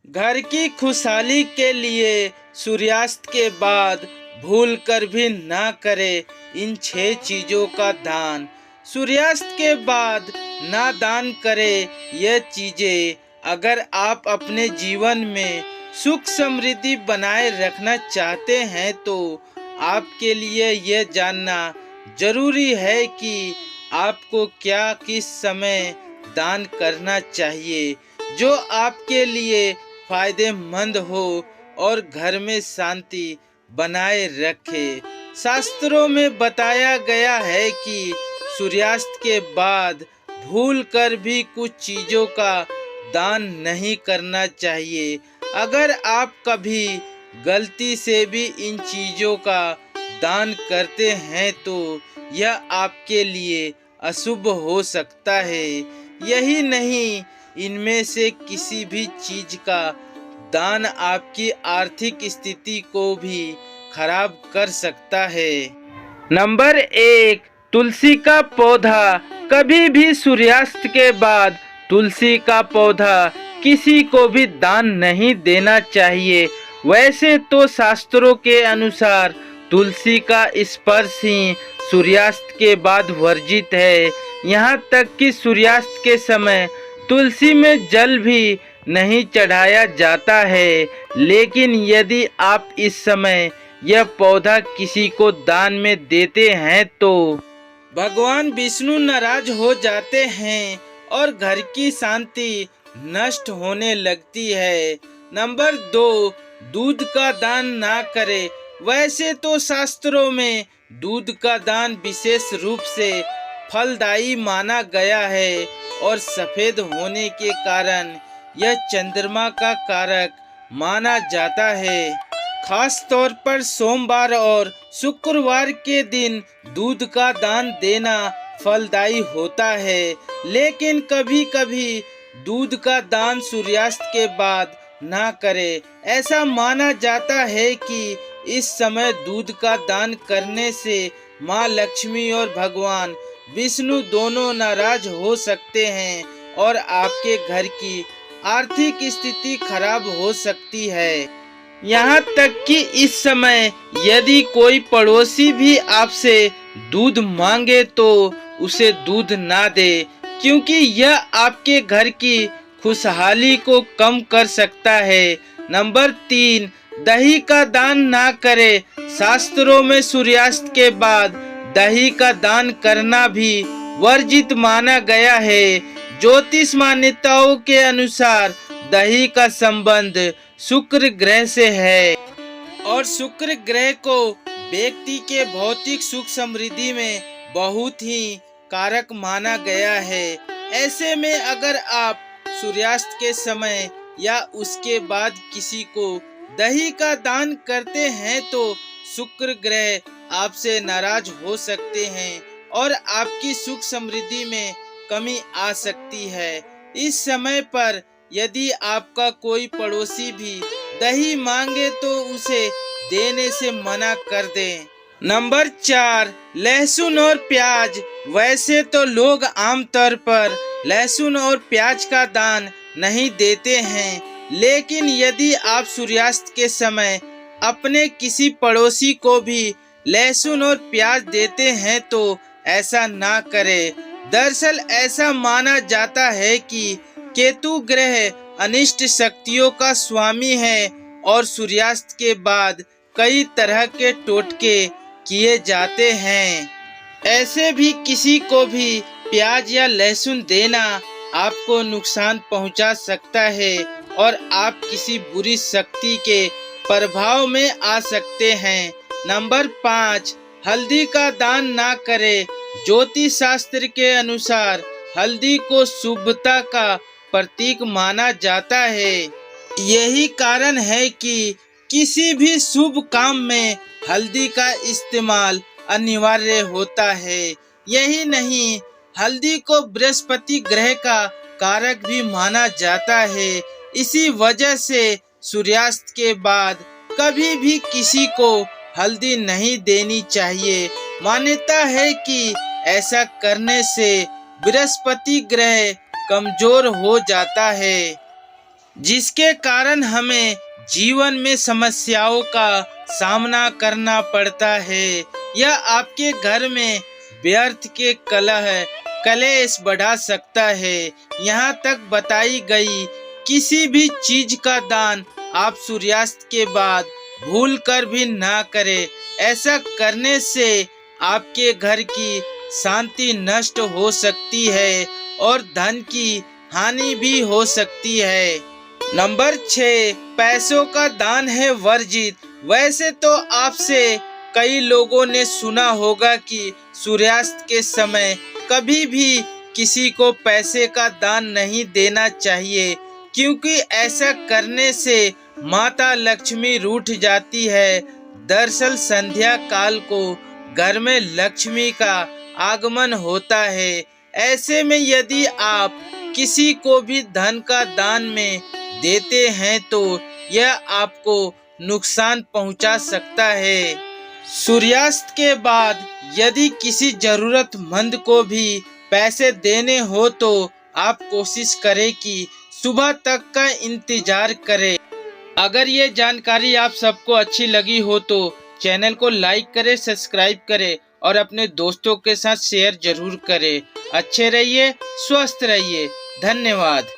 घर की खुशहाली के लिए सूर्यास्त के बाद भूल कर भी ना करे इन 6 चीजों का दान। सूर्यास्त के बाद ना दान करे ये चीजें। अगर आप अपने जीवन में सुख समृद्धि बनाए रखना चाहते हैं तो आपके लिए यह जानना जरूरी है कि आपको क्या किस समय दान करना चाहिए जो आपके लिए फायदेमंद हो और घर में शांति बनाए रखे। शास्त्रों में बताया गया है कि सूर्यास्त के बाद भूल कर भी कुछ चीजों का दान नहीं करना चाहिए। अगर आप कभी गलती से भी इन चीजों का दान करते हैं तो यह आपके लिए अशुभ हो सकता है। यही नहीं, इनमें से किसी भी चीज का दान आपकी आर्थिक स्थिति को भी खराब कर सकता है। नंबर 1, तुलसी का पौधा। कभी भी सूर्यास्त के बाद तुलसी का पौधा किसी को भी दान नहीं देना चाहिए। वैसे तो शास्त्रों के अनुसार तुलसी का स्पर्श ही सूर्यास्त के बाद वर्जित है। यहाँ तक कि सूर्यास्त के समय तुलसी में जल भी नहीं चढ़ाया जाता है। लेकिन यदि आप इस समय यह पौधा किसी को दान में देते हैं तो भगवान विष्णु नाराज हो जाते हैं और घर की शांति नष्ट होने लगती है। नंबर 2, दूध का दान ना करें। वैसे तो शास्त्रों में दूध का दान विशेष रूप से फलदायी माना गया है और सफेद होने के कारण यह चंद्रमा का कारक माना जाता है। खास तौर पर सोमवार और शुक्रवार के दिन दूध का दान देना फलदायी होता है। लेकिन कभी कभी दूध का दान सूर्यास्त के बाद ना करें। ऐसा माना जाता है कि इस समय दूध का दान करने से माँ लक्ष्मी और भगवान विष्णु दोनों नाराज हो सकते हैं और आपके घर की आर्थिक स्थिति खराब हो सकती है। यहाँ तक कि इस समय यदि कोई पड़ोसी भी आपसे दूध मांगे तो उसे दूध ना दे, क्योंकि यह आपके घर की खुशहाली को कम कर सकता है। नंबर 3, दही का दान ना करें। शास्त्रों में सूर्यास्त के बाद दही का दान करना भी वर्जित माना गया है। ज्योतिष मान्यताओं के अनुसार दही का संबंध शुक्र ग्रह से है और शुक्र ग्रह को व्यक्ति के भौतिक सुख समृद्धि में बहुत ही कारक माना गया है। ऐसे में अगर आप सूर्यास्त के समय या उसके बाद किसी को दही का दान करते हैं तो शुक्र ग्रह आपसे नाराज हो सकते हैं और आपकी सुख समृद्धि में कमी आ सकती है। इस समय पर यदि आपका कोई पड़ोसी भी दही मांगे तो उसे देने से मना कर दें। नंबर 4, लहसुन और प्याज। वैसे तो लोग आमतौर पर लहसुन और प्याज का दान नहीं देते हैं, लेकिन यदि आप सूर्यास्त के समय अपने किसी पड़ोसी को भी लहसुन और प्याज देते हैं तो ऐसा ना करें। दरअसल ऐसा माना जाता है कि केतु ग्रह अनिष्ट शक्तियों का स्वामी है और सूर्यास्त के बाद कई तरह के टोटके किए जाते हैं। ऐसे भी किसी को भी प्याज या लहसुन देना आपको नुकसान पहुंचा सकता है और आप किसी बुरी शक्ति के प्रभाव में आ सकते हैं। नंबर 5, हल्दी का दान ना करें। ज्योतिष शास्त्र के अनुसार हल्दी को शुभता का प्रतीक माना जाता है। यही कारण है कि किसी भी शुभ काम में हल्दी का इस्तेमाल अनिवार्य होता है। यही नहीं, हल्दी को बृहस्पति ग्रह का कारक भी माना जाता है। इसी वजह से सूर्यास्त के बाद कभी भी किसी को हल्दी नहीं देनी चाहिए। मान्यता है कि ऐसा करने से बृहस्पति ग्रह कमजोर हो जाता है। जिसके कारण हमें जीवन में समस्याओं का सामना करना पड़ता है। यह आपके घर में व्यर्थ के कलेश बढ़ा सकता है। यहाँ तक बताई गई किसी भी चीज का दान आप सूर्यास्त के बाद भूल कर भी ना करें। ऐसा करने से आपके घर की शांति नष्ट हो सकती है और धन की हानि भी हो सकती है। नंबर 6, पैसों का दान है वर्जित। वैसे तो आपसे कई लोगों ने सुना होगा कि सूर्यास्त के समय कभी भी किसी को पैसे का दान नहीं देना चाहिए, क्योंकि ऐसा करने से माता लक्ष्मी रूठ जाती है। दरअसल संध्या काल को घर में लक्ष्मी का आगमन होता है। ऐसे में यदि आप किसी को भी धन का दान में देते हैं तो यह आपको नुकसान पहुंचा सकता है। सूर्यास्त के बाद यदि किसी जरूरतमंद को भी पैसे देने हो तो आप कोशिश करें कि सुबह तक का इंतजार करें। अगर ये जानकारी आप सबको अच्छी लगी हो तो चैनल को लाइक करें, सब्सक्राइब करें और अपने दोस्तों के साथ शेयर जरूर करें। अच्छे रहिए, स्वस्थ रहिए। धन्यवाद।